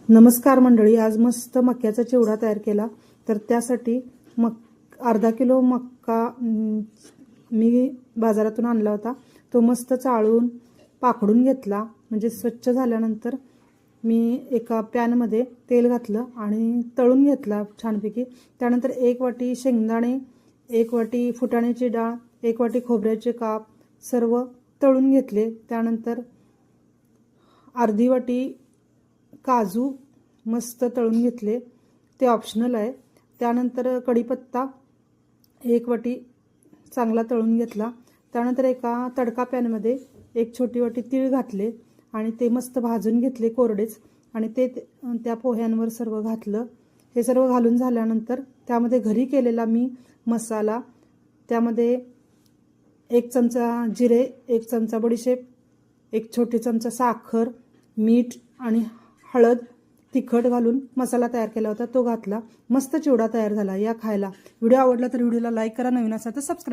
नमस्कार मंडळी, आज मस्त मक्याचा चिवडा तयार केला। तर त्यासाठी अर्धा किलो मक्का मी बाजारातून आणला होता। तो मस्त चाळून पाखडून घेतला, म्हणजे स्वच्छ झाल्यानंतर मी एका पॅनमध्ये तेल घातलं आणि तळून घेतला छानपैकी। त्यानंतर 1 वाटी शेंगदाणे, 1 वाटी फुटाण्याची डाळ, 1 वाटी खोबऱ्याचे काप सर्व तळून घेतले। त्यानंतर अर्धी वाटी काजू मस्त तळून घेतले, ते ऑप्शनल आहे। त्यानंतर कढीपत्ता 1 वाटी चांगला तळून घेतला। त्यानंतर एका तडका पॅनमध्ये 1 छोटी वाटी तीळ घातले आणि ते मस्त भाजून घेतले कोरडेच, आणि ते त्या पोह्यांवर सर्व घातलं। हे सर्व घालून झाल्यानंतर त्यामध्ये घरी केलेला मी मसाला, त्यामध्ये 1 चमचा जिरे, 1 चमचा बडीशेप, 1 छोटी चमचा साखर, मीठ आणि हळद, तिखट घालून मसाला तयार केला होता, तो घातला। मस्त चिवडा तयार झाला, या खायला। व्हिडिओ आवडला तर व्हिडिओला लाईक करा, नवीन असाल तर सबस्क्राईब